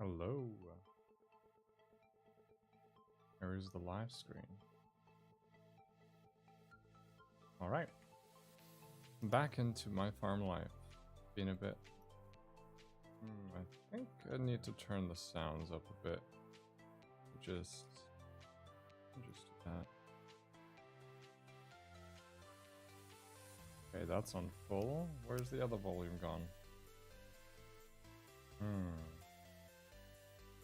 Hello. Here is the live screen. Alright. Back into my farm life. Been a bit. I think I need to turn the sounds up a bit. Just do that. Okay, that's on full. Where's the other volume gone?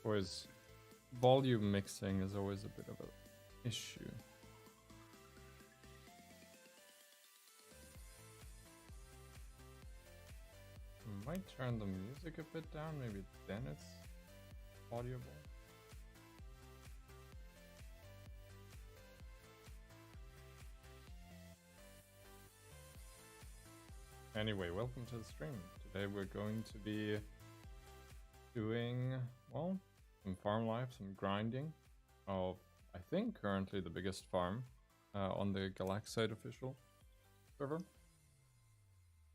Always, volume mixing is always a bit of an issue. Might turn the music a bit down, maybe then it's audible. Anyway, welcome to the stream. Today we're going to be doing, well, some farm life, some grinding of, I think, currently the biggest farm on the Galaxite official server.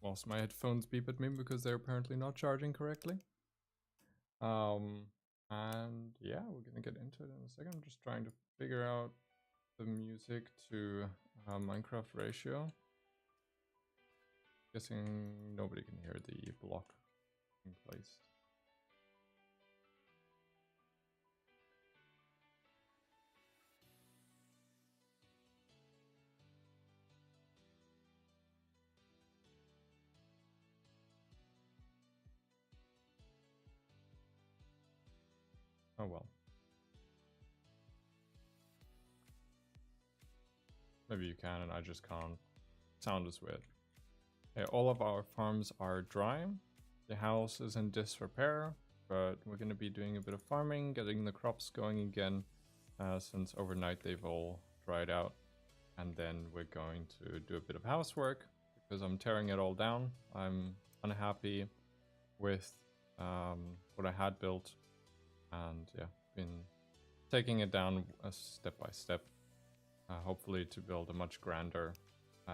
Whilst my headphones beep at me because they're apparently not charging correctly. And yeah, we're gonna get into it in a second. I'm just trying to figure out the music to Minecraft ratio. Guessing nobody can hear the block in place. Oh well. Maybe you can and I just can't. Sound is weird. Okay, all of our farms are dry. The house is in disrepair, but we're going to be doing a bit of farming, getting the crops going again, since overnight they've all dried out. And then we're going to do a bit of housework because I'm tearing it all down. I'm unhappy with what I had built, and yeah, been taking it down step by step, hopefully to build a much grander,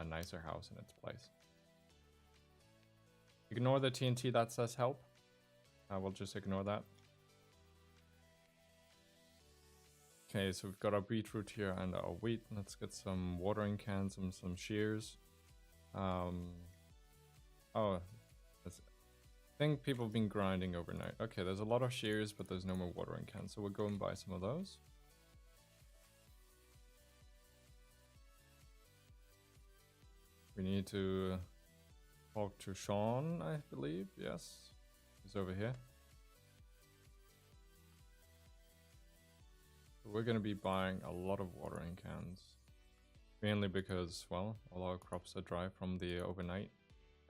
nicer house in its place. Ignore the TNT that says help. We'll just ignore that. Okay, so we've got our beetroot here and our wheat. Let's get some watering cans and some shears. Oh, I think people have been grinding overnight. Okay, there's a lot of shears, but there's no more watering cans, so we'll go and buy some of those. We need to talk to Sean, I believe. Yes, he's over here. We're going to be buying a lot of watering cans. Mainly because, well, all our crops are dry from the overnight.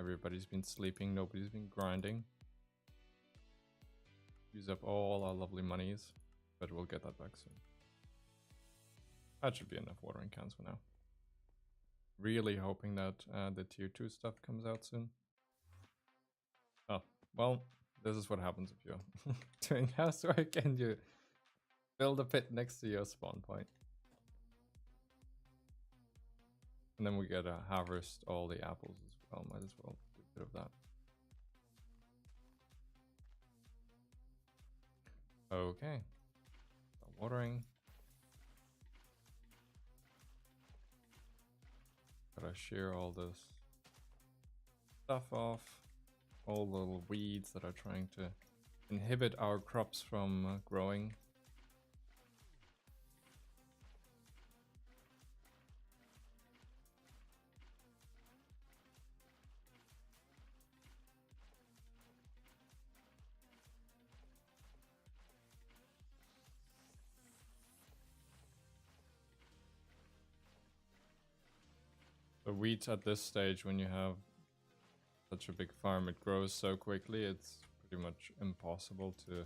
Everybody's been sleeping, nobody's been grinding. Use up all our lovely monies, but we'll get that back soon. That should be enough watering cans for now. Really hoping that the tier 2 stuff comes out soon. Oh, well, this is what happens if you're doing housework and you build a pit next to your spawn point. And then we gotta harvest all the apples as well. Might as well do a bit of that. Okay. Start watering. Gotta shear all this stuff off. All the little weeds that are trying to inhibit our crops from growing. The wheat at this stage, when you have such a big farm, it grows so quickly, it's pretty much impossible to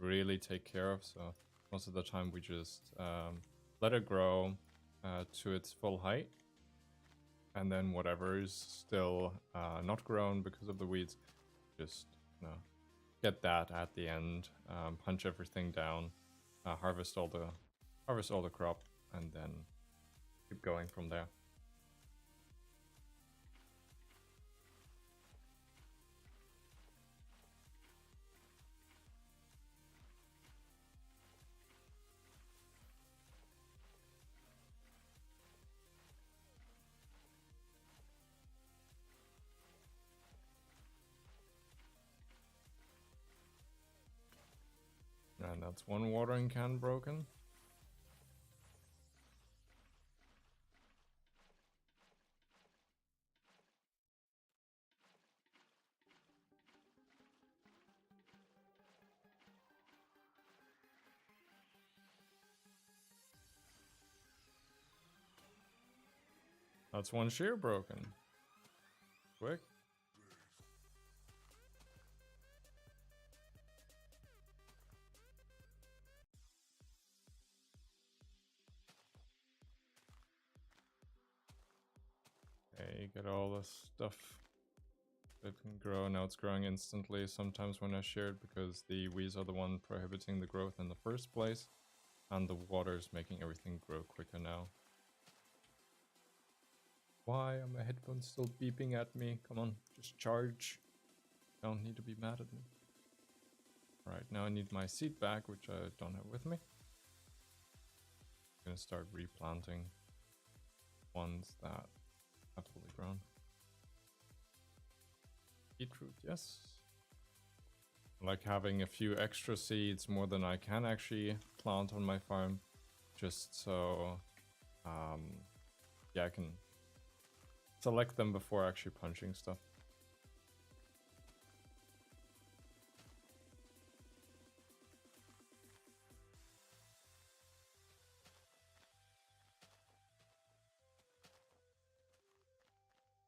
really take care of. So most of the time we just let it grow to its full height. And then whatever is still not grown because of the weeds, just get that at the end, punch everything down, harvest all the crop, and then keep going from there. That's one watering can broken. That's one shear broken. Quick. Okay, get all this stuff that can grow. Now it's growing instantly sometimes when I shear it because the weeds are the one prohibiting the growth in the first place. And the water is making everything grow quicker now. Why are my headphones still beeping at me? Come on, just charge. Don't need to be mad at me. Alright, now I need my seed bag, which I don't have with me. I'm gonna start replanting ones that have fully grown. Beetroot, yes. I like having a few extra seeds, more than I can actually plant on my farm, just so yeah, I can select them before actually punching stuff.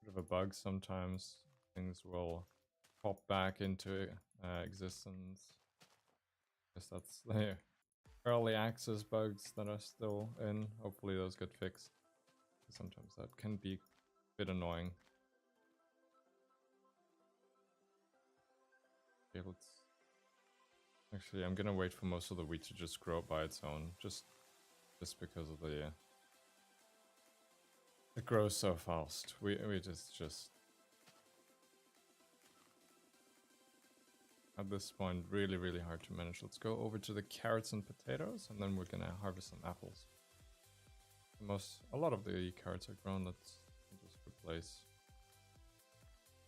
Bit of a bug sometimes. Things will pop back into existence. Guess that's the early access bugs that are still in. Hopefully those get fixed. Sometimes that can be a bit annoying. Okay, let's... Actually, I'm gonna wait for most of the wheat to just grow by its own, just because of the... It grows so fast. We just... At this point, really hard to manage. Let's go over to the carrots and potatoes, and then we're gonna harvest some apples. A lot of the carrots are grown. Let's just replace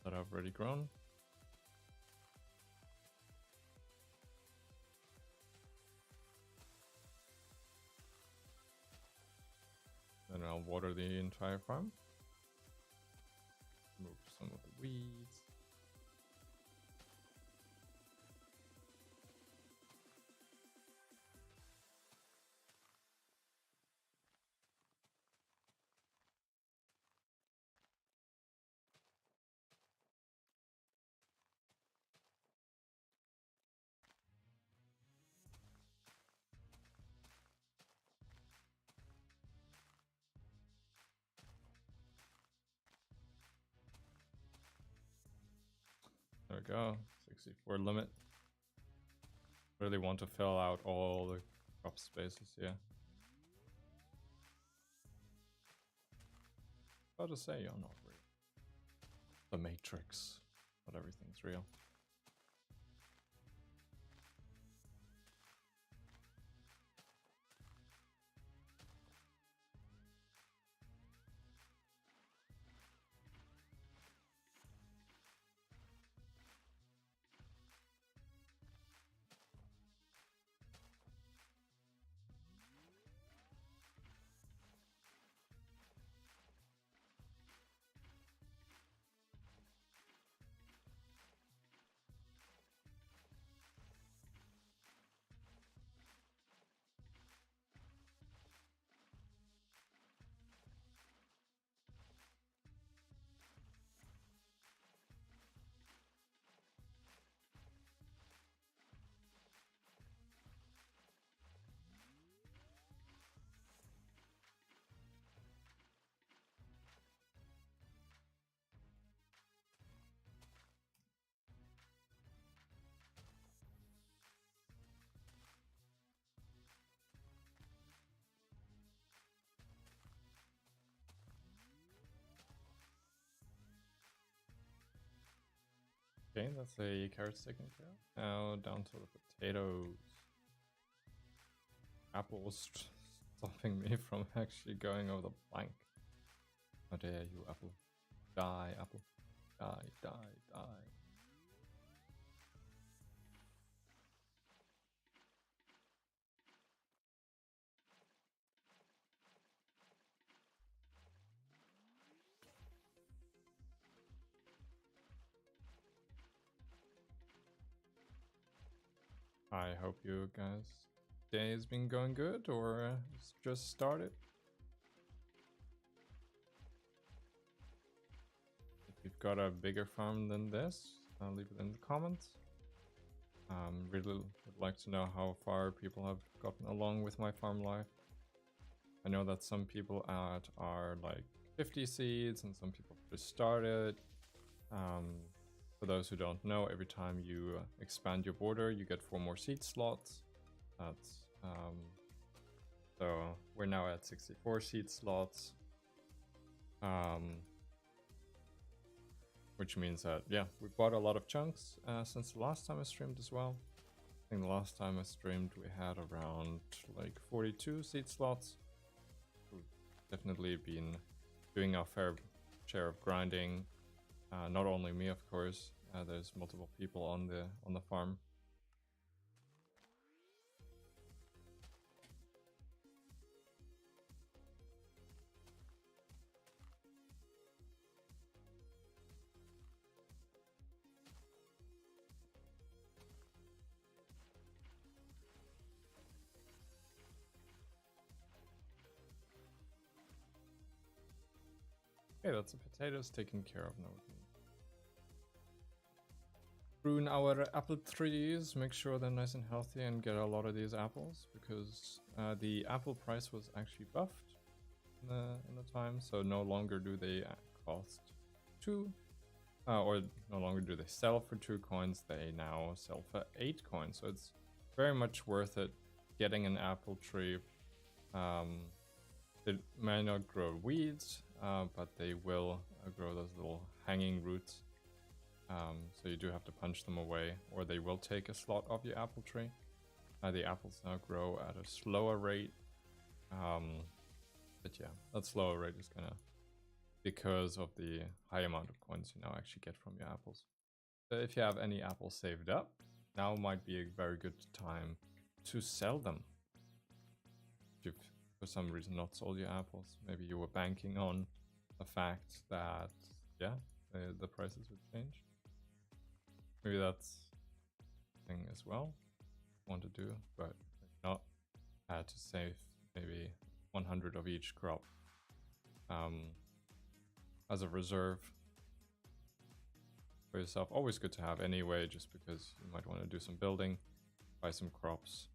that I've already grown. Then I'll water the entire farm. Move some of the weeds. There we go, 64 limit. Really want to fill out all the crop spaces here. How to say you're not real. The Matrix, but everything's real. Okay, that's a carrot taken care of. Now down to the potatoes. Apple's stopping me from actually going over the plank. How dare you, apple. Die, apple. Die, die, die. I hope you guys' day has been going good or it's just started. If you've got a bigger farm than this, leave it in the comments. Really would like to know how far people have gotten along with my farm life. I know that some people are like 50 seeds and some people just started. For those who don't know, every time you expand your border, you get 4 more seed slots. That's so we're now at 64 seed slots, which means that we bought a lot of chunks since the last time I streamed as well. I think the last time I streamed we had around like 42 seed slots. We've definitely been doing our fair share of grinding. Not only me, of course. There's multiple people on the farm. Okay, that's the potatoes taken care of now. Prune our apple trees, make sure they're nice and healthy and get a lot of these apples, because the apple price was actually buffed in the time, so no longer do they cost 2, or no longer do they sell for 2 coins, they now sell for 8 coins, so it's very much worth it getting an apple tree. It may not grow weeds, but they will grow those little hanging roots. So you do have to punch them away, or they will take a slot of your apple tree. The apples now grow at a slower rate. But yeah, that slower rate is gonna, because of the high amount of coins you now actually get from your apples. So if you have any apples saved up, now might be a very good time to sell them. If you've for some reason not sold your apples, maybe you were banking on the fact that the prices would change. Maybe that's a thing as well want to do, but if not, to save maybe 100 of each crop as a reserve for yourself. Always good to have anyway, just because you might want to do some building, buy some crops.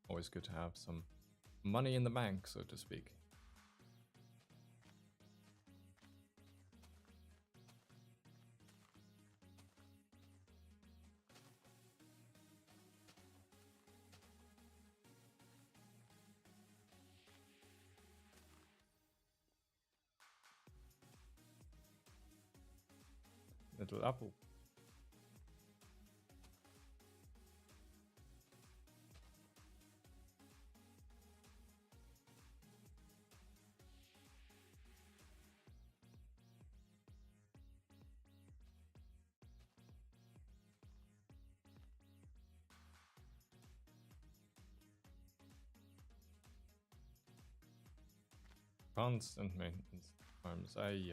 Always good to have some money in the bank, so to speak. Little apple. Constant maintenance farms. Ay.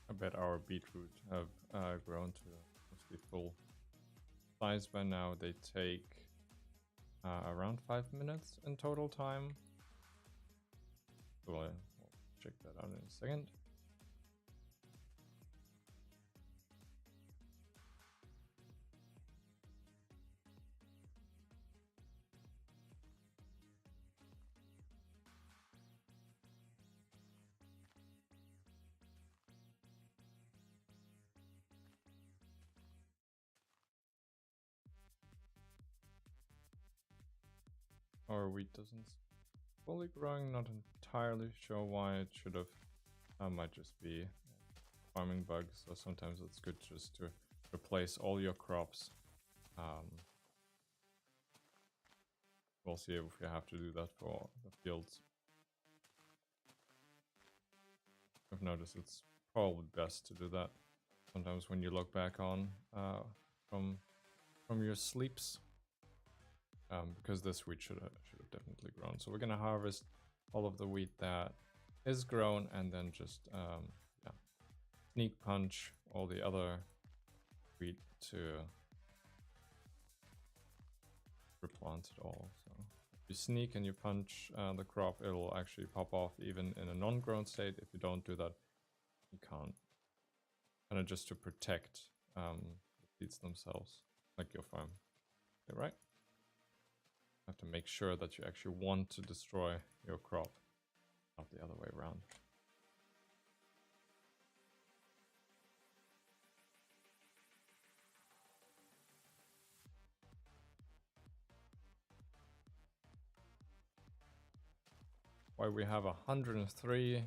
I bet our beetroot have grown to mostly full size by now. They take around 5 minutes in total time. So we'll check that out in a second. Our wheat doesn't fully growing, not entirely sure why. It should have. Might just be farming bugs, so sometimes it's good just to replace all your crops We'll see if we have to do that for the fields. I've noticed it's probably best to do that. Sometimes when you look back on from your sleeps, because this wheat should have definitely grown. So we're gonna harvest all of the wheat that is grown, and then just yeah, sneak punch all the other wheat to replant it all. So if you sneak and you punch the crop, it'll actually pop off even in a non-grown state. If you don't do that, you can't. Kind of just to protect the seeds themselves, like your farm. Okay, right? You have to make sure that you actually want to destroy your crop, not the other way around. Why we have 103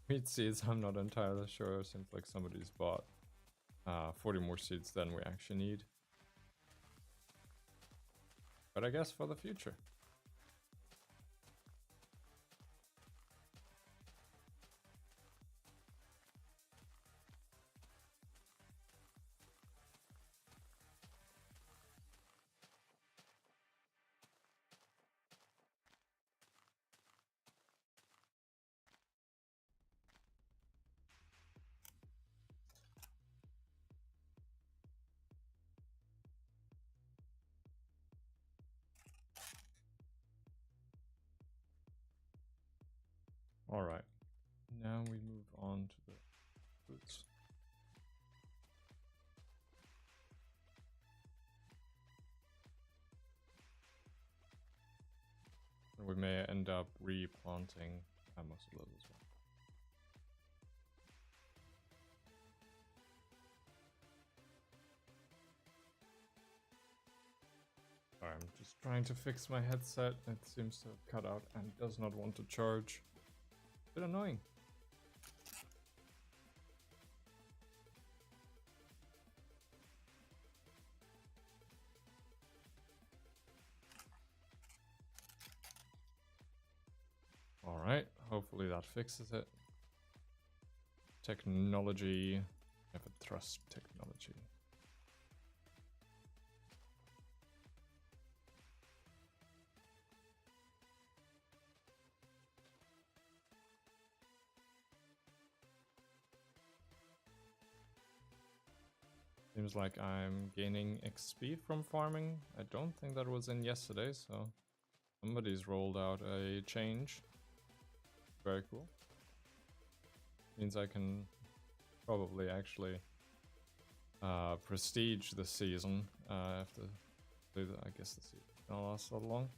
wheat seeds, I'm not entirely sure. Seems like somebody's bought 40 more seeds than we actually need. But I guess for the future. All right, now we move on to the fruits. And we may end up replanting most of those as well. Sorry, I'm just trying to fix my headset. It seems to have cut out and does not want to charge. Bit annoying. All right, hopefully that fixes it. Technology, I have a trust technology. Seems like I'm gaining XP from farming. I don't think that was in yesterday, so somebody's rolled out a change. Very cool. Means I can probably actually prestige the season after I guess the season don't last so long.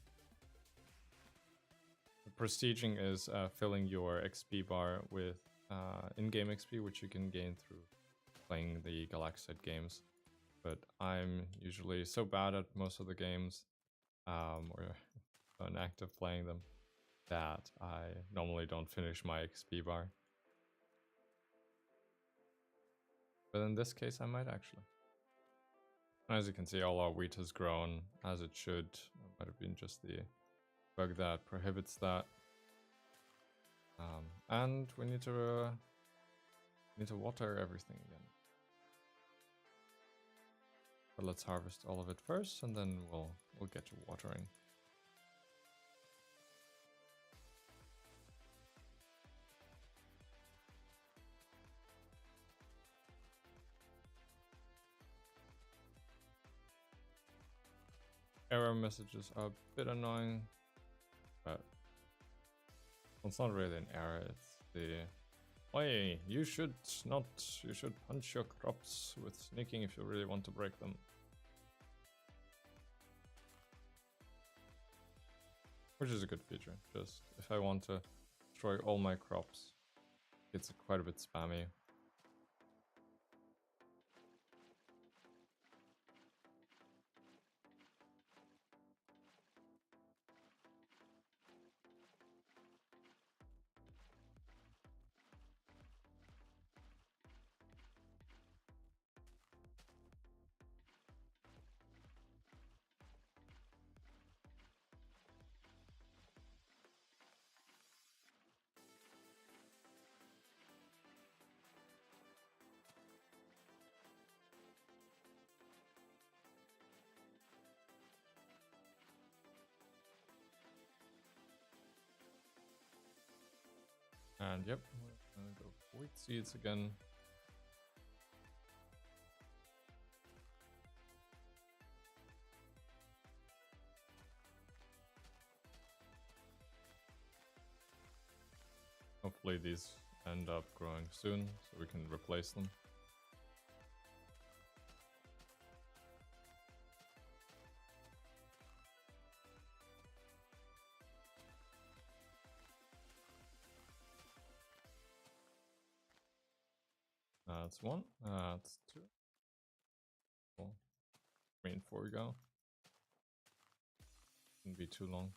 The prestiging is filling your XP bar with in-game XP, which you can gain through playing the Galaxite games. But I'm usually so bad at most of the games, or inactive playing them, that I normally don't finish my XP bar. But in this case, I might actually. As you can see, all our wheat has grown as it should. It might have been just the bug that prohibits that. And we need to water everything again. But let's harvest all of it first, and then we'll get to watering. Error messages are a bit annoying, but it's not really an error, it's the "Oi, you should punch your crops with sneaking if you really want to break them." Which is a good feature, just if I want to destroy all my crops, it's quite a bit spammy. And yep, we're gonna go for wheat seeds again. Hopefully these end up growing soon so we can replace them. That's one. That's two. Cool. Green 4 go. Shouldn't be too long.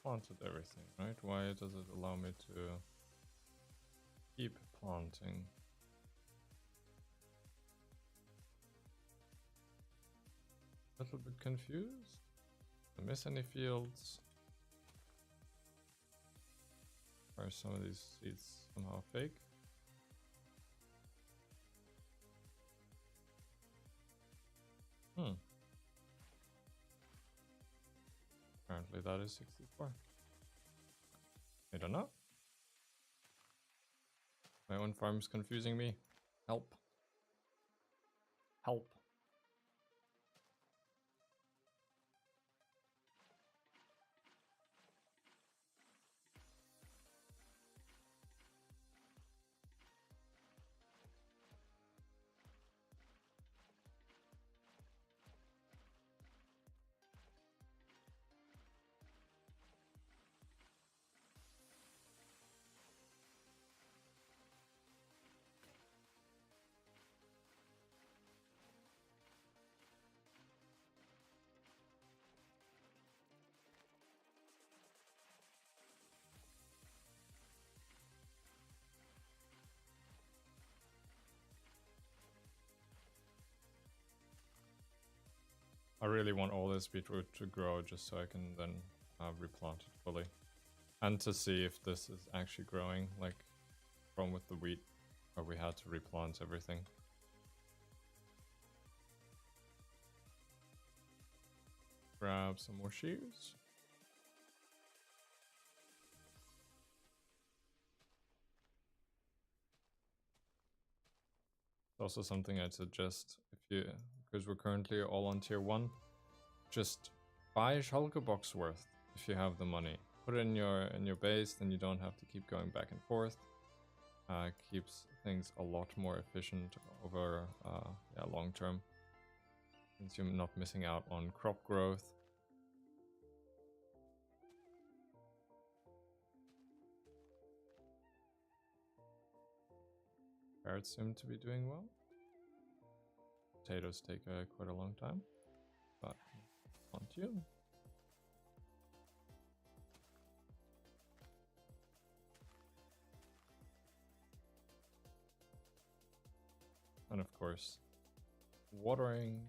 Planted everything, right? Why does it allow me to keep planting? A little bit confused. Did I miss any fields? Are some of these seeds somehow fake? Apparently that is 64. I don't know. My own farm's confusing me. Help. Help. I really want all this beetroot to grow just so I can then replant it fully. And to see if this is actually growing, like from with the wheat, where we had to replant everything. Grab some more shears. It's also something I'd suggest if you, because we're currently all on tier 1, just buy a shulker box worth if you have the money. Put it in your base, then you don't have to keep going back and forth. Keeps things a lot more efficient over long term. Since you're not missing out on crop growth. Carrots seem to be doing well. Potatoes take quite a long time, but on to you. And of course, watering.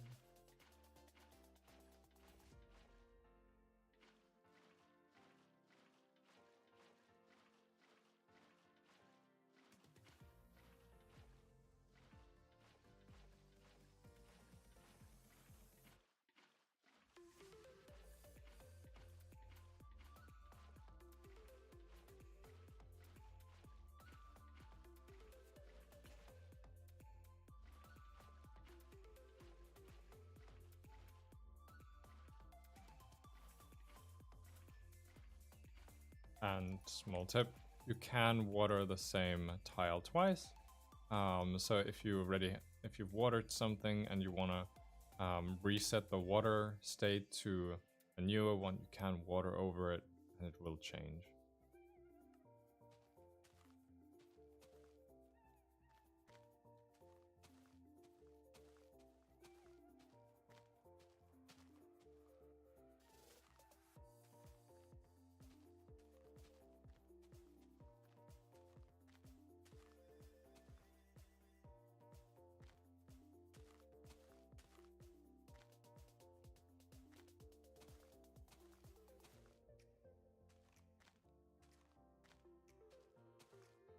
And small tip, you can water the same tile twice. So if you've watered something and you want to reset the water state to a newer one, you can water over it and it will change.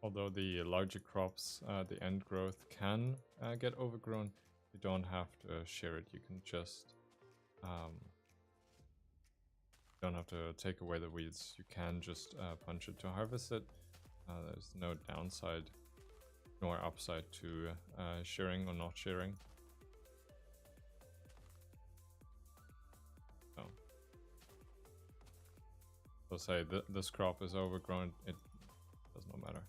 Although the larger crops, the end growth can get overgrown, you don't have to shear it. You can just don't have to take away the weeds. You can just punch it to harvest it. There's no downside nor upside to shearing or not shearing. So say this crop is overgrown, it does not matter.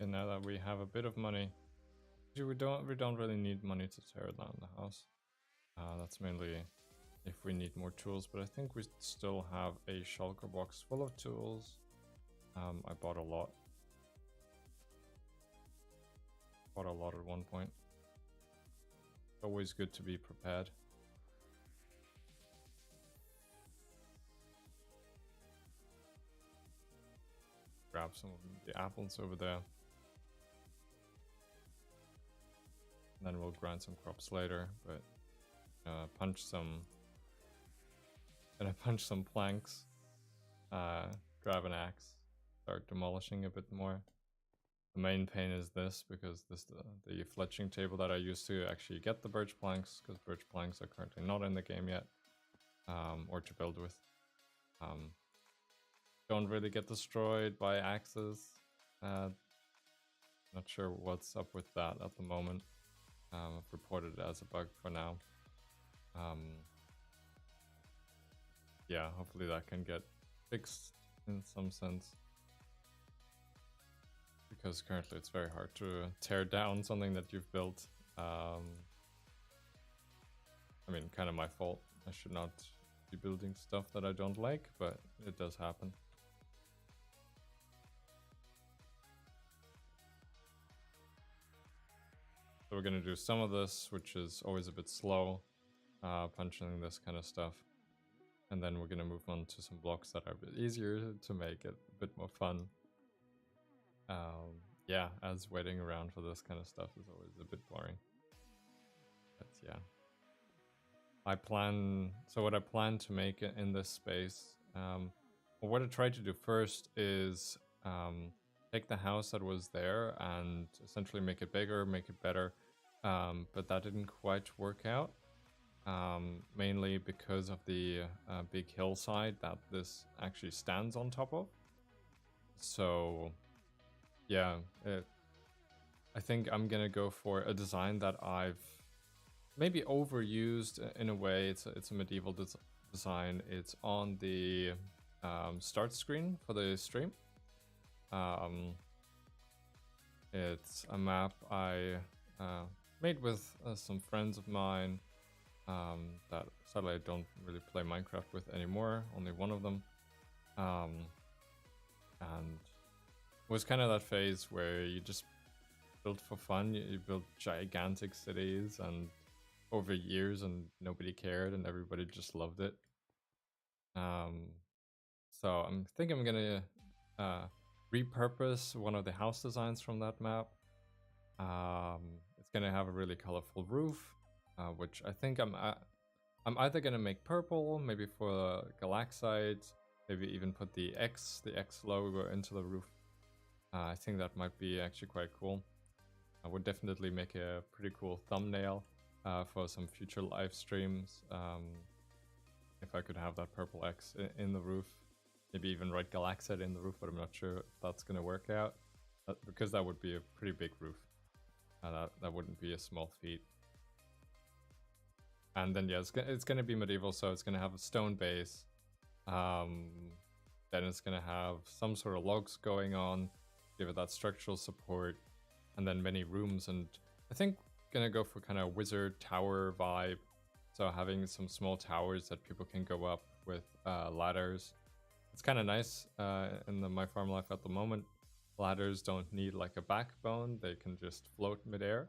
And now that we have a bit of money, we don't really need money to tear down the house. That's mainly if we need more tools, but I think we still have a shulker box full of tools. I bought a lot. Bought a lot at one point. Always good to be prepared. Grab some of the apples over there. And then we'll grind some crops later, but punch some planks, grab an axe, start demolishing a bit more. The main pain is this, because this the fletching table that I used to actually get the birch planks, because birch planks are currently not in the game yet, or to build with. Don't really get destroyed by axes. Not sure what's up with that at the moment. I've reported it as a bug for now. Yeah, hopefully that can get fixed in some sense. Because currently it's very hard to tear down something that you've built. I mean, kind of my fault. I should not be building stuff that I don't like, but it does happen. So we're going to do some of this, which is always a bit slow, punching this kind of stuff. And then we're going to move on to some blocks that are a bit easier to make it a bit more fun. Yeah, as waiting around for this kind of stuff is always a bit boring. But yeah. So what I plan to make in this space, or what I tried to do first is take the house that was there and essentially make it bigger, make it better. But that didn't quite work out, mainly because of the big hillside that this actually stands on top of. So yeah, I think I'm gonna go for a design that I've maybe overused in a way. It's a medieval design. It's on the start screen for the stream. It's a map I made with some friends of mine that sadly I don't really play Minecraft with anymore, only one of them. And it was kind of that phase where you just built for fun. You built gigantic cities and over years and nobody cared and everybody just loved it. So I'm thinking I'm gonna repurpose one of the house designs from that map. It's gonna have a really colorful roof, which I think I'm either gonna make purple, maybe for Galaxite, maybe even put the X logo into the roof. I think that might be actually quite cool. I would definitely make a pretty cool thumbnail for some future live streams. If I could have that purple X in the roof, maybe even write Galaxite in the roof, but I'm not sure if that's gonna work out because that would be a pretty big roof. That wouldn't be a small feat. And then yeah, it's gonna be medieval, so it's gonna have a stone base. Then it's gonna have some sort of logs going on, give it that structural support, and then many rooms. And I think gonna go for kind of wizard tower vibe. So having some small towers that people can go up with ladders. It's kind of nice in my farm life at the moment. Ladders don't need like a backbone, they can just float midair.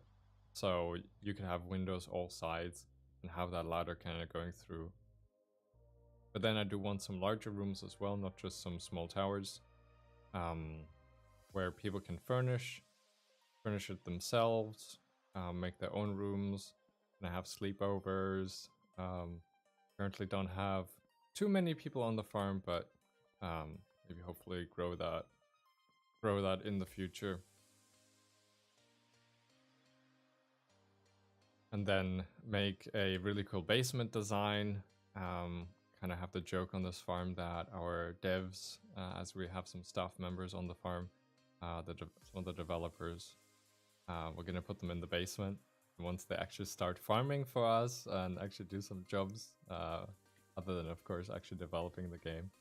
So you can have windows all sides and have that ladder kind of going through. But then I do want some larger rooms as well, not just some small towers, where people can furnish it themselves, make their own rooms, and have sleepovers. Currently don't have too many people on the farm, but maybe hopefully grow that in the future. And then make a really cool basement design. Kind of have the joke on this farm that our devs, as we have some staff members on the farm, some of the developers, we're gonna put them in the basement. And once they actually start farming for us and actually do some jobs, other than of course actually developing the game,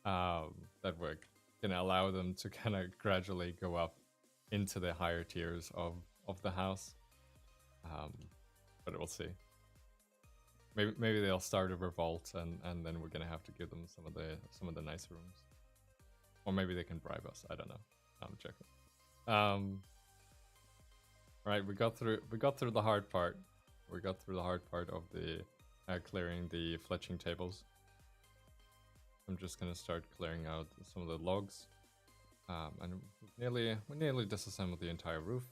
that we're gonna allow them to kind of gradually go up into the higher tiers of the house. But we'll see. Maybe they'll start a revolt, and then we're gonna have to give them some of the nice rooms, or maybe they can bribe us. I don't know. I'm joking. Right, we got through the hard part. We got through the hard part of the clearing the fletching tables. I'm just gonna start clearing out some of the logs, and we nearly disassembled the entire roof,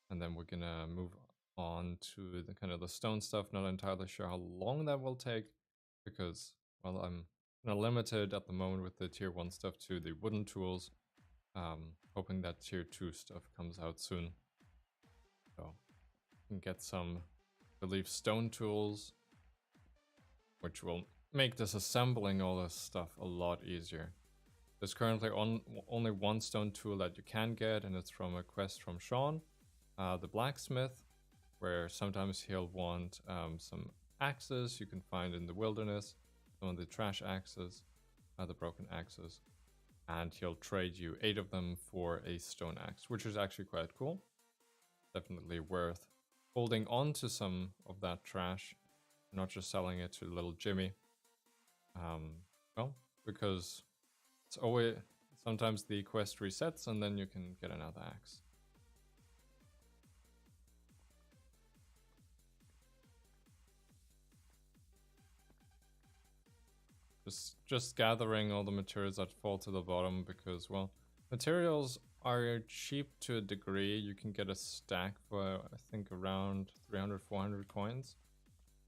and then we're gonna move on to the kind of the stone stuff. Not entirely sure how long that will take, because well, I'm kind of limited at the moment with the tier 1 stuff to the wooden tools. Hoping that tier 2 stuff comes out soon, so we can get some, I believe, stone tools, which will make disassembling all this stuff a lot easier. There's currently only one stone tool that you can get, and it's from a quest from Sean, the blacksmith, where sometimes he'll want some axes you can find in the wilderness, some of the trash axes, the broken axes, and he'll trade you 8 of them for a stone axe, which is actually quite cool. Definitely worth holding on to some of that trash, not just selling it to little Jimmy. Well, because it's always, sometimes the quest resets and then you can get another axe. Just gathering all the materials that fall to the bottom, because, well, materials are cheap to a degree. You can get a stack for, I think, around 300-400 coins,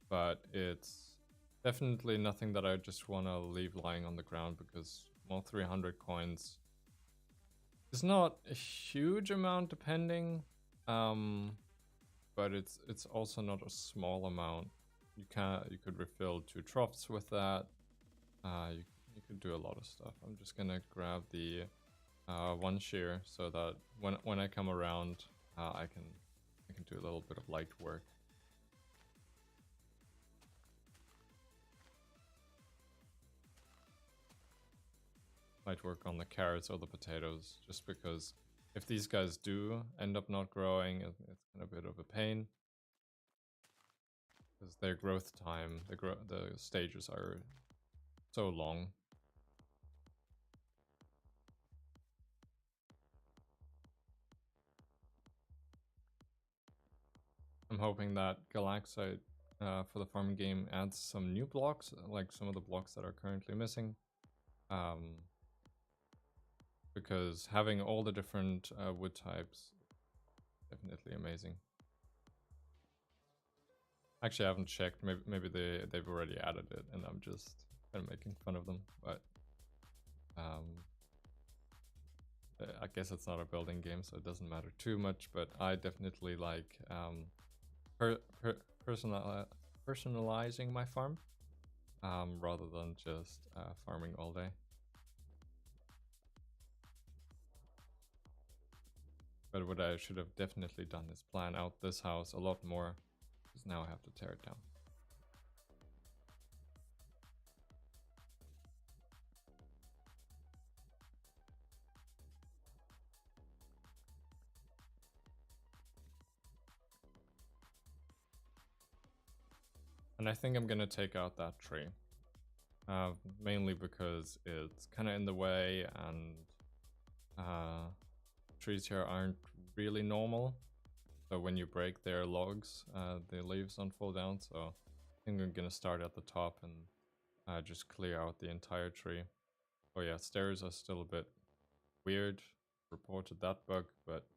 but it's definitely nothing that I just want to leave lying on the ground, because, well, 300 coins is not a huge amount depending, but it's also not a small amount. You could refill 2 troughs with that. You could do a lot of stuff. I'm just gonna grab the 1 shear so that when I come around, I can do a little bit of light work. Light work on the carrots or the potatoes, just because if these guys do end up not growing, it's kind of a bit of a pain, because their growth time, the stages are so long. I'm hoping that Galaxite for the farm game adds some new blocks, like some of the blocks that are currently missing. Because having all the different wood types, definitely amazing. Actually, I haven't checked. Maybe they've already added it, and I'm just kind of making fun of them. But I guess it's not a building game, so it doesn't matter too much. But I definitely like personalizing my farm rather than just farming all day. But what I should have definitely done is plan out this house a lot more, because now I have to tear it down. And I think I'm gonna take out that tree. Mainly because it's kind of in the way, and trees here aren't really normal. So when you break their logs, the leaves don't fall down. So I think I'm gonna start at the top and just clear out the entire tree. Oh yeah, stairs are still a bit weird. Reported that bug, but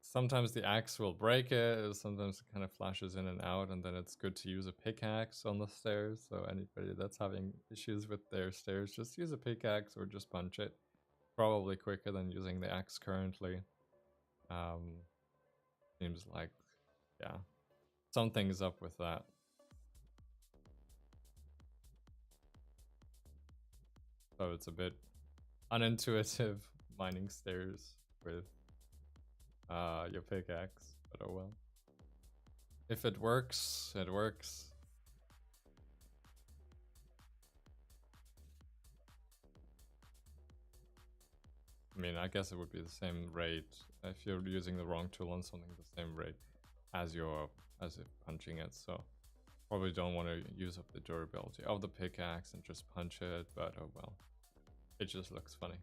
sometimes the axe will break it, sometimes it kind of flashes in and out, and then it's good to use a pickaxe on the stairs. So anybody that's having issues with their stairs, just use a pickaxe or just punch it. Probably quicker than using the axe currently. Seems like, yeah, something's up with that. So it's a bit unintuitive mining stairs with your pickaxe, but oh well. If it works, it works. I mean, I guess it would be the same rate if you're using the wrong tool on something, the same rate as if punching it. So probably don't want to use up the durability of the pickaxe and just punch it, but oh well. It just looks funny.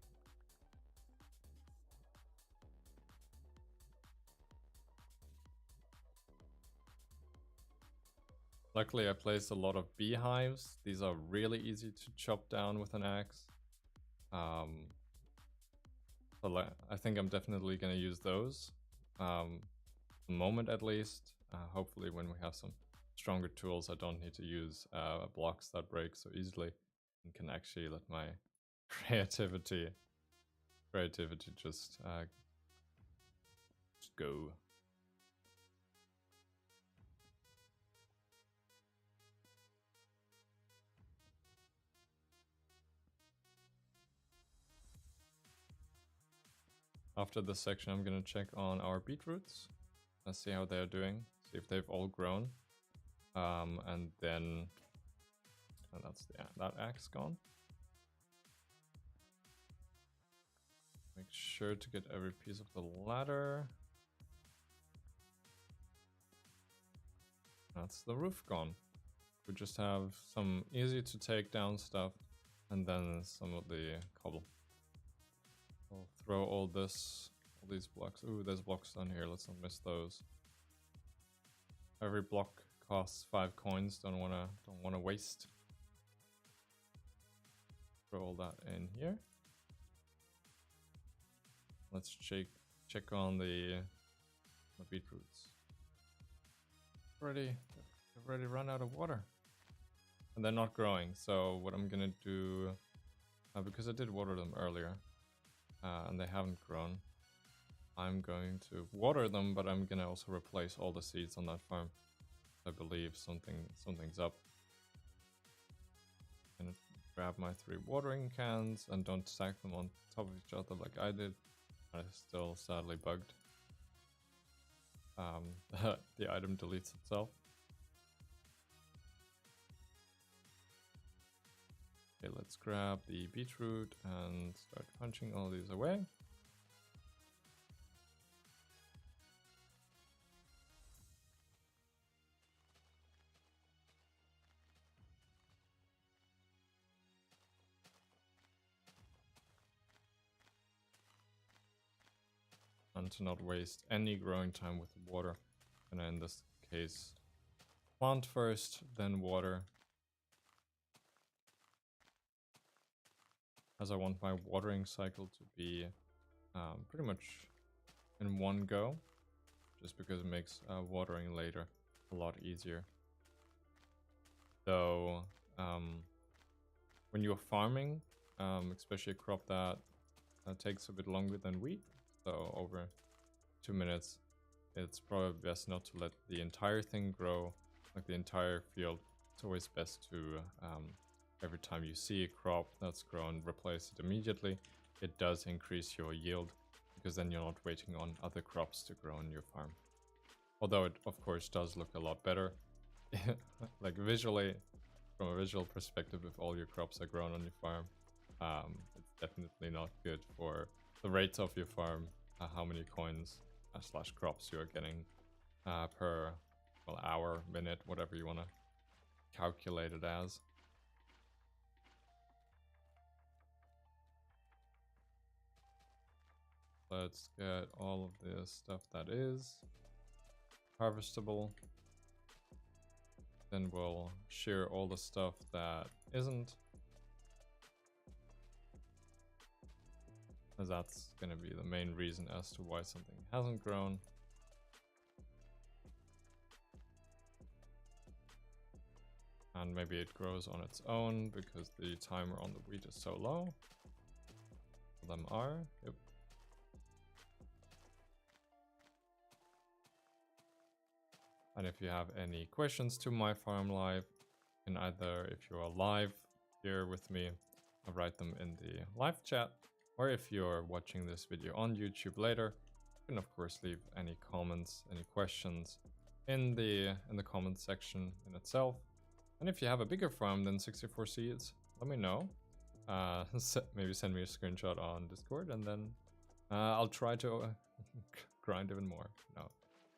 Luckily, I placed a lot of beehives. These are really easy to chop down with an axe. So I think I'm definitely going to use those. The moment at least. Hopefully when we have some stronger tools, I don't need to use blocks that break so easily, and can actually let my creativity just go. After this section, I'm gonna check on our beetroots. Let's see how they're doing. See if they've all grown. And then that's that axe gone. Make sure to get every piece of the ladder. That's the roof gone. We just have some easy to take down stuff, and then some of the cobble. I'll throw all these blocks. Ooh, there's blocks down here. Let's not miss those. Every block costs 5 coins. Don't wanna waste. Throw all that in here. Let's check on the beetroots. They've already run out of water, and they're not growing. So what I'm gonna do, because I did water them earlier, and they haven't grown, I'm going to water them, but I'm gonna also replace all the seeds on that farm. I believe something's up. I'm gonna grab my 3 watering cans and don't stack them on top of each other like I did. I'm still sadly bugged. The item deletes itself. Okay, let's grab the beetroot and start punching all these away. And to not waste any growing time with water. gonna, in this case, plant first, then water. As I want my watering cycle to be pretty much in one go, just because it makes watering later a lot easier. So when you're farming, especially a crop that takes a bit longer than wheat, so over 2 minutes, it's probably best not to let the entire thing grow, like the entire field. It's always best to, every time you see a crop that's grown, replace it immediately. It does increase your yield, because then you're not waiting on other crops to grow on your farm. Although it, of course, does look a lot better, like visually, from a visual perspective, if all your crops are grown on your farm. It's definitely not good for the rates of your farm, how many coins slash crops you are getting per hour, minute, whatever you want to calculate it as. Let's get all of the stuff that is harvestable. Then we'll shear all the stuff that isn't, as that's going to be the main reason as to why something hasn't grown. And maybe it grows on its own because the timer on the wheat is so low. All of them are. Yep. And if you have any questions to my farm live, you can either, if you are live here with me, write them in the live chat, or if you're watching this video on YouTube later, you can of course leave any comments, any questions in the comments section in itself. And if you have a bigger farm than 64 seeds, let me know. Maybe send me a screenshot on Discord, and then I'll try to grind even more. No,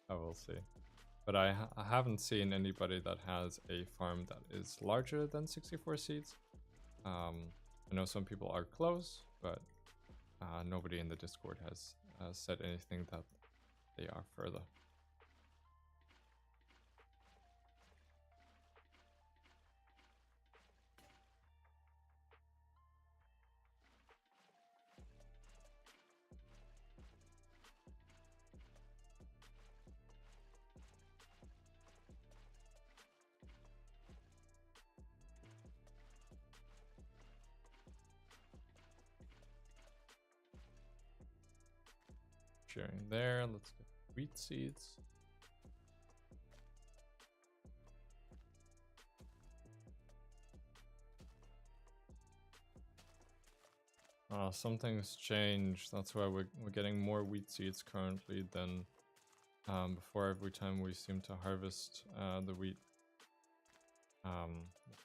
I will see. But I haven't seen anybody that has a farm that is larger than 64 seeds. I know some people are close, but nobody in the Discord has said anything that they are further. Sharing there. Let's get wheat seeds. Something's changed. That's why we're getting more wheat seeds currently than before. Every time we seem to harvest the wheat,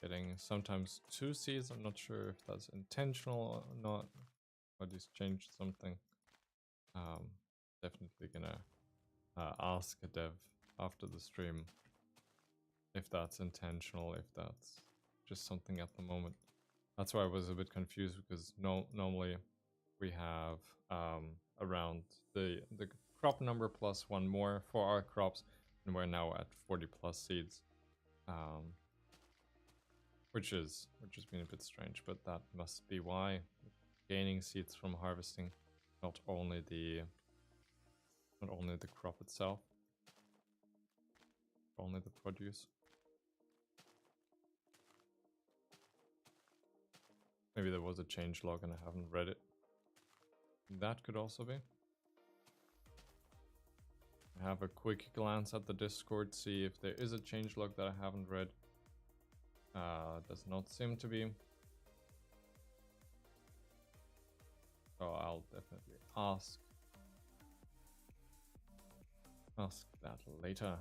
getting sometimes 2 seeds. I'm not sure if that's intentional or not, but he's changed something. Definitely gonna ask a dev after the stream if that's intentional, if that's just something at the moment. That's why I was a bit confused, because normally we have around the crop number plus 1 more for our crops, and we're now at 40 plus seeds, which has been a bit strange, but that must be why. Gaining seeds from harvesting, not only the crop itself, only the produce. Maybe there was a change log and I haven't read it. That could also be. Have a quick glance at the Discord, see if there is a change log that I haven't read. Does not seem to be. So I'll definitely ask that later.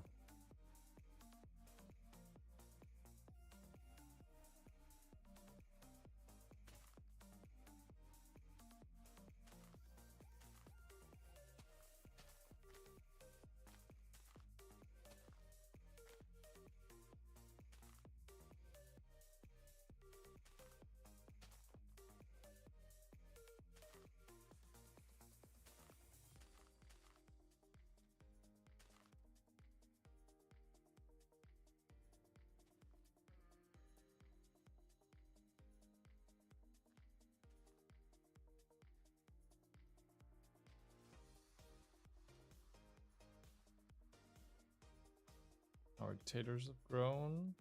Our taters have grown.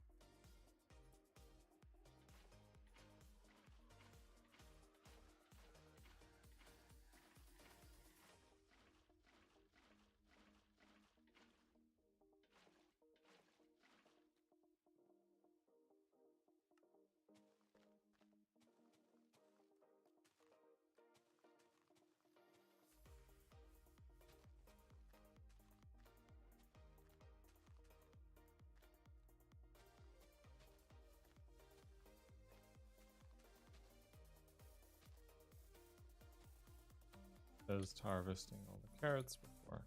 Just harvesting all the carrots before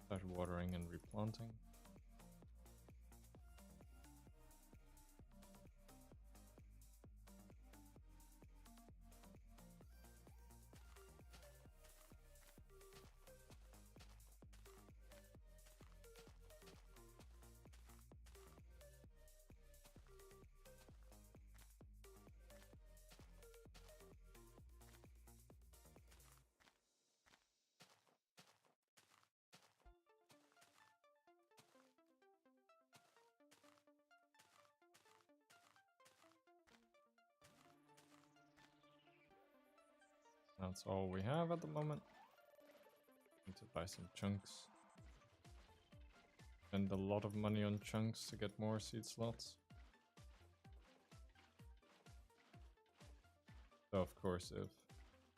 start watering and replanting. That's all we have at the moment. Need to buy some chunks. Spend a lot of money on chunks to get more seed slots. So of course, if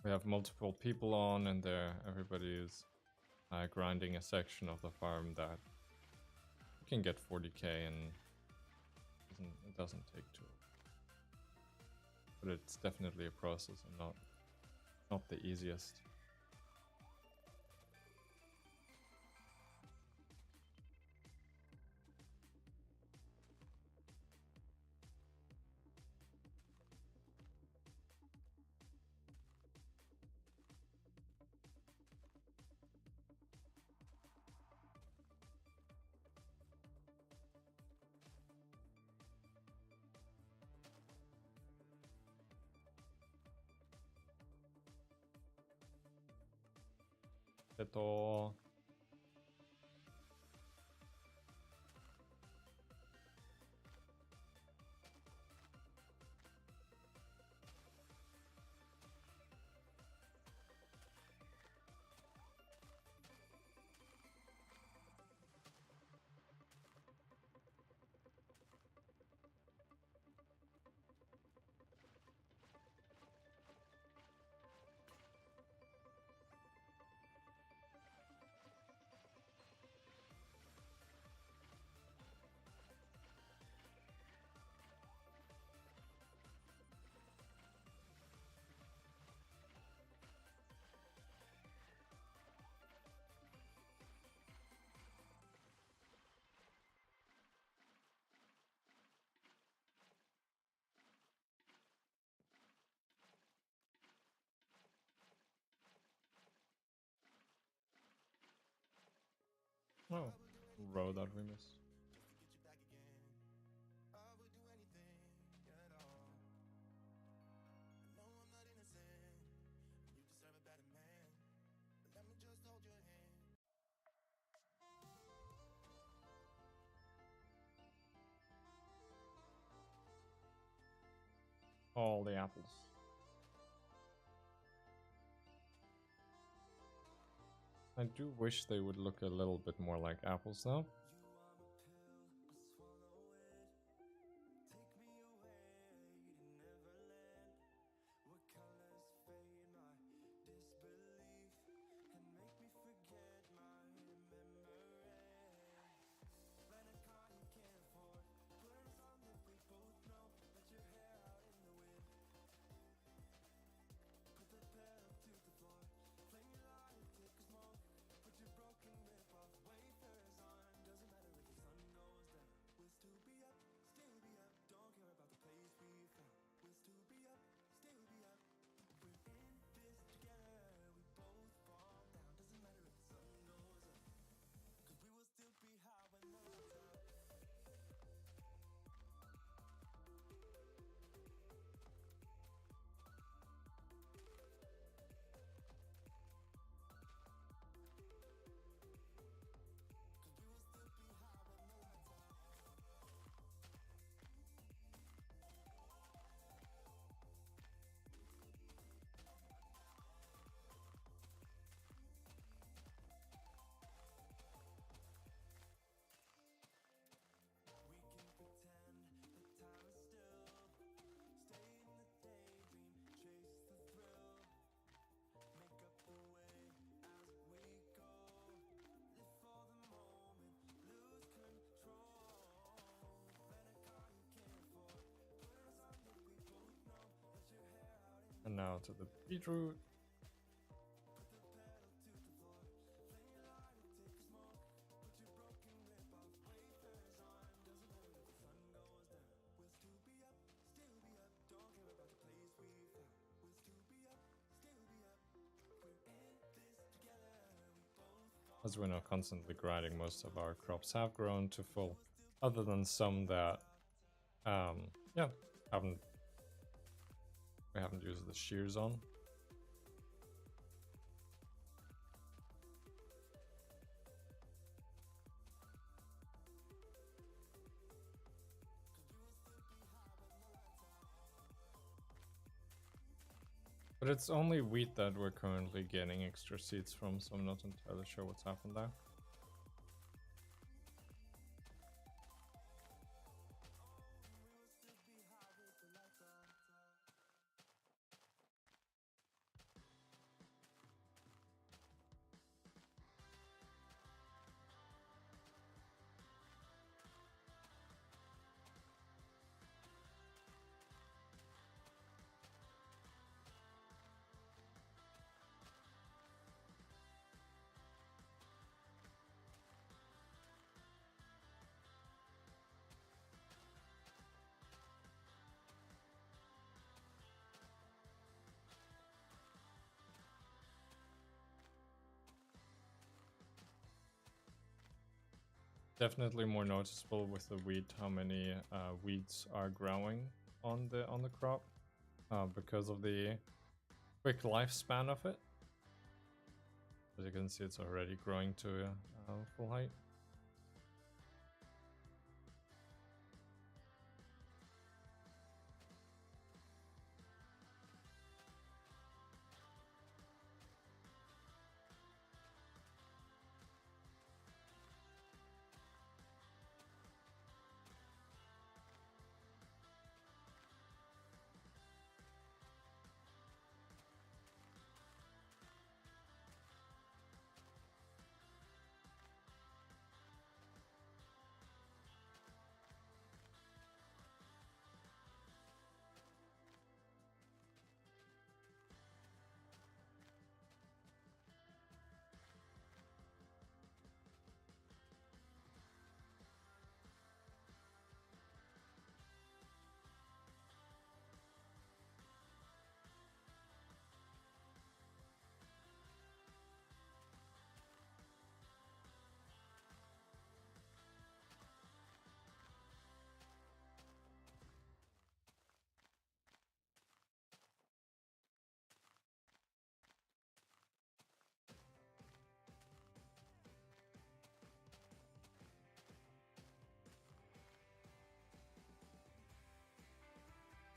we have multiple people on and everybody is grinding a section of the farm, that you can get 40k and it doesn't take too long. But it's definitely a process and not the easiest. Ito. Oh, row that we missed. All the apples. I do wish they would look a little bit more like apples though. now to the beetroot. As we're not constantly grinding, most of our crops have grown to full, other than some that, yeah, we haven't used the shears on. But it's only wheat that we're currently getting extra seeds from, so I'm not entirely sure what's happened there. Definitely more noticeable with the wheat how many weeds are growing on the crop because of the quick lifespan of it. As you can see, it's already growing to full height.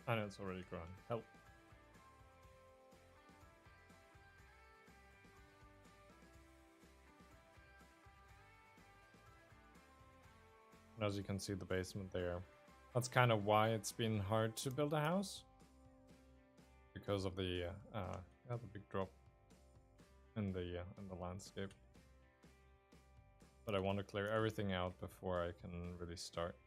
And it's already grown. Help. And as you can see, the basement there. That's kind of why it's been hard to build a house. Because of the big drop in the landscape. But I want to clear everything out before I can really start.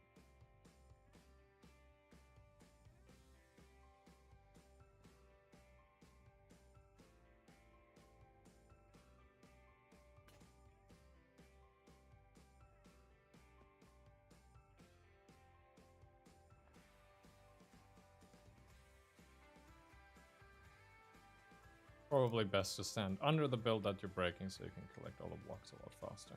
Probably best to stand under the build that you're breaking so you can collect all the blocks a lot faster.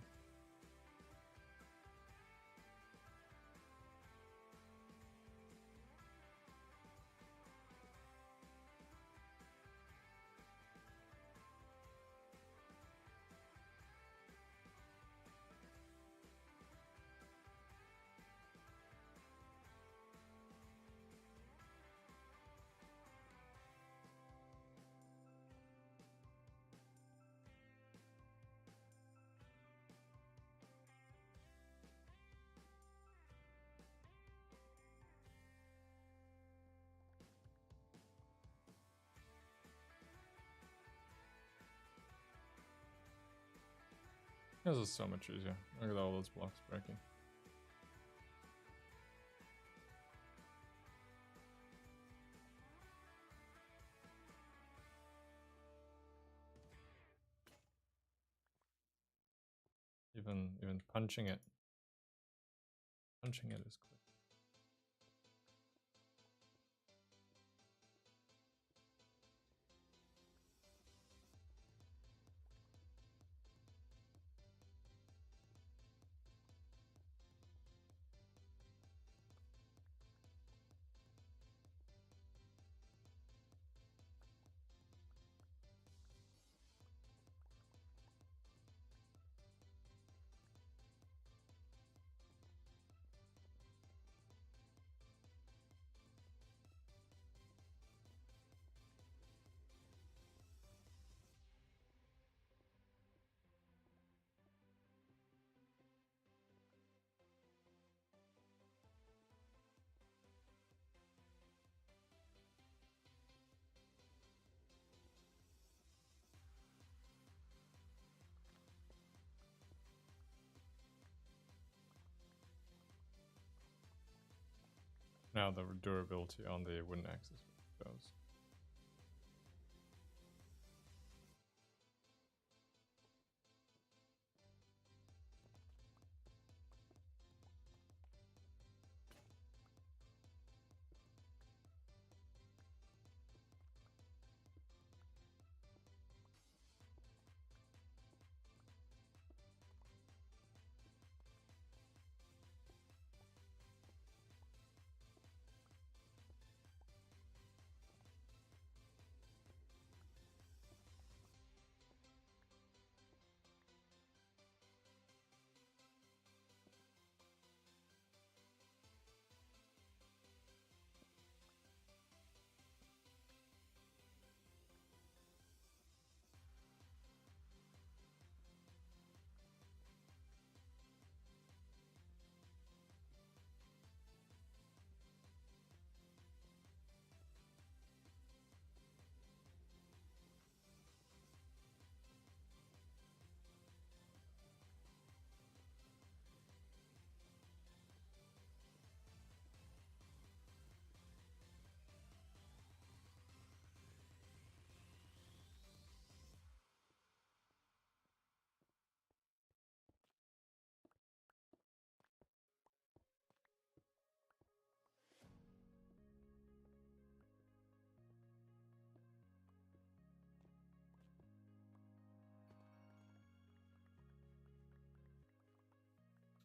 This is so much easier. Look at all those blocks breaking. and even punching it. Punching it is quick. Now the durability on the wooden axis goes.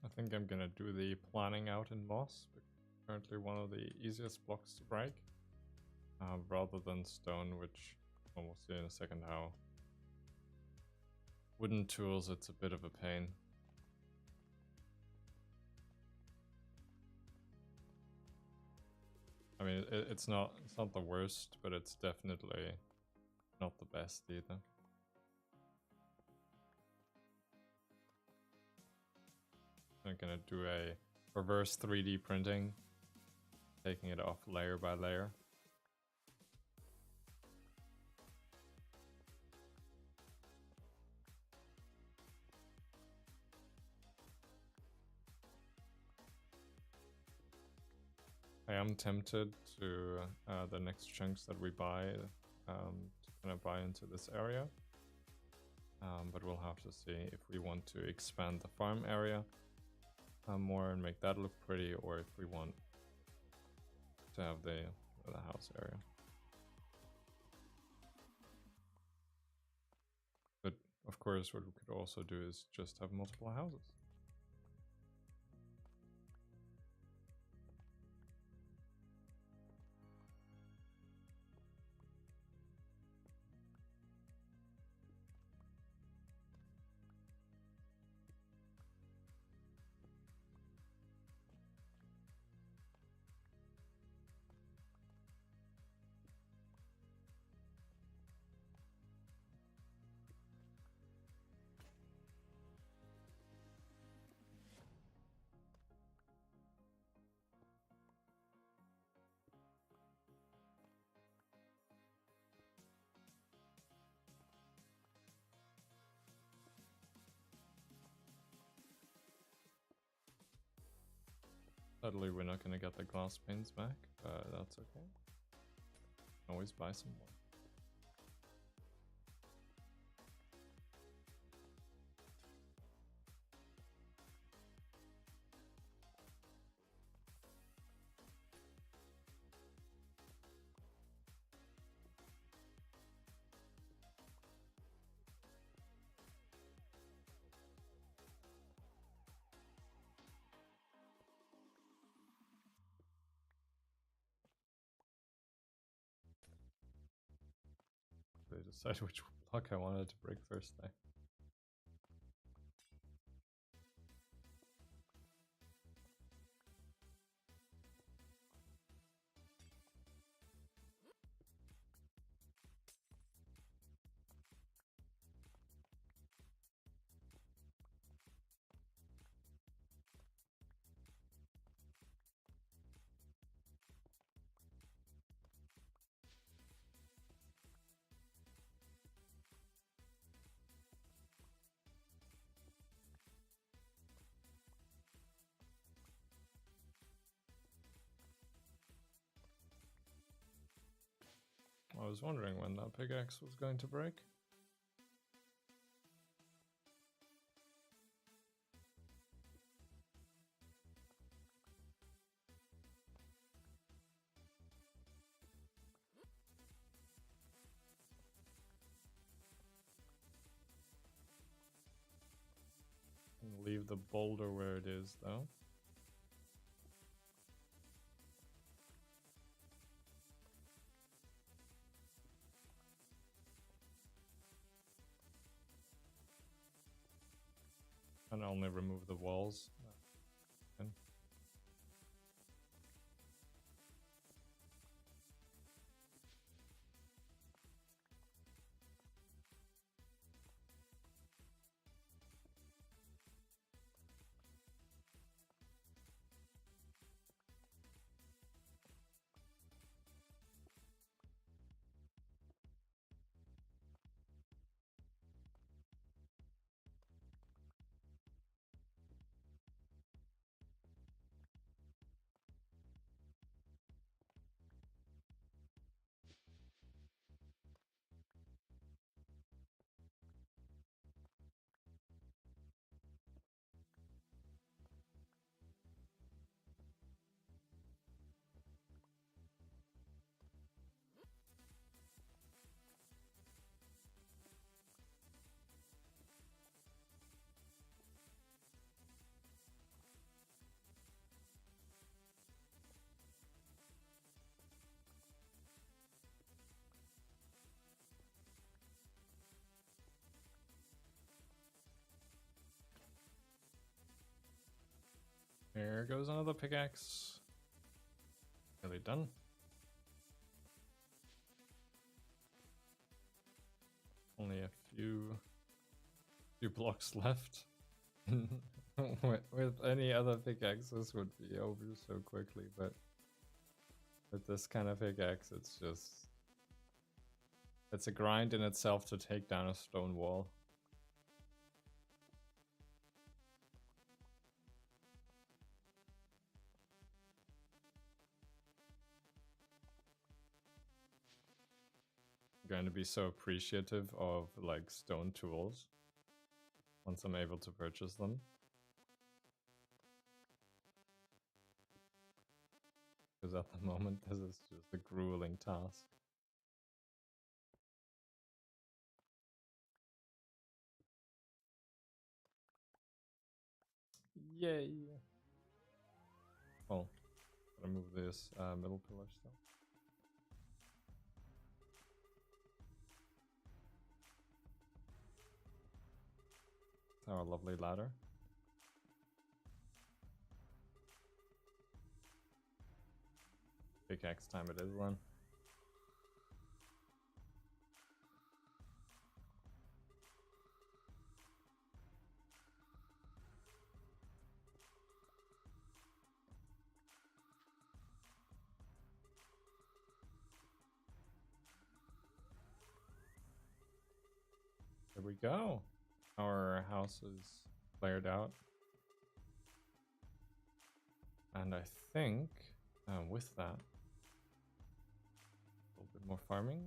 I think I'm gonna do the planning out in moss, currently one of the easiest blocks to break, rather than stone, which we'll see in a second how wooden tools, it's a bit of a pain. I mean, it's not the worst, but it's definitely not the best either. I'm gonna do a reverse 3D printing, taking it off layer by layer. I am tempted to the next chunks that we buy to kind of buy into this area, but we'll have to see if we want to expand the farm area more and make that look pretty, or if we want to have the house area. But of course, what we could also do is just have multiple houses. Sadly, we're not going to get the glass panes back, but that's okay. Always buy some more. decide which block I wanted to break first there. I was wondering when that pickaxe was going to break. And leave the boulder where it is, though. And only remove the walls. And here goes another pickaxe. Nearly done. Only a few blocks left. With any other pickaxe, this would be over so quickly, but with this kind of pickaxe, it's a grind in itself to take down a stone wall. I'm going to be so appreciative of like stone tools once I'm able to purchase them. Because at the moment, this is just a grueling task. Yay! Oh, gotta move this middle pillar still. Our lovely ladder. Pickaxe time it is then. There we go. Our house is cleared out. And I think with that, a little bit more farming.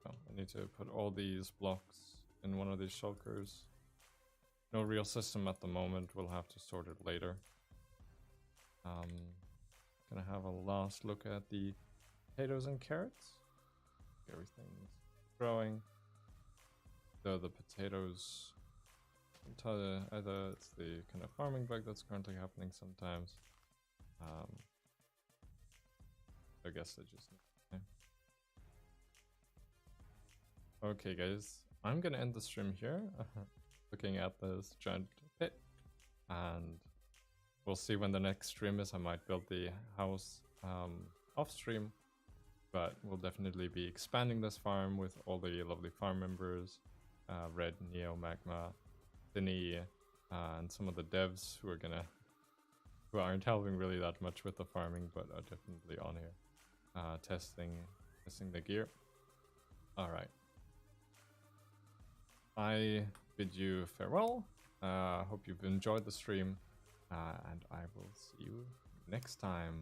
Oh, I need to put all these blocks in one of these shulkers. No real system at the moment. We'll have to sort it later. Gonna have a last look at the potatoes and carrots. Everything's growing. So the potatoes, either it's the kind of farming bug that's currently happening sometimes. I guess they just need time. Okay, guys, I'm gonna end the stream here, looking at this giant pit, and we'll see when the next stream is. I might build the house off stream, but we'll definitely be expanding this farm with all the lovely farm members, Red, Neo, Magma, Thinny, and some of the devs who aren't helping really that much with the farming, but are definitely on here, testing the gear. All right. I bid you farewell. Hope you've enjoyed the stream, and I will see you next time.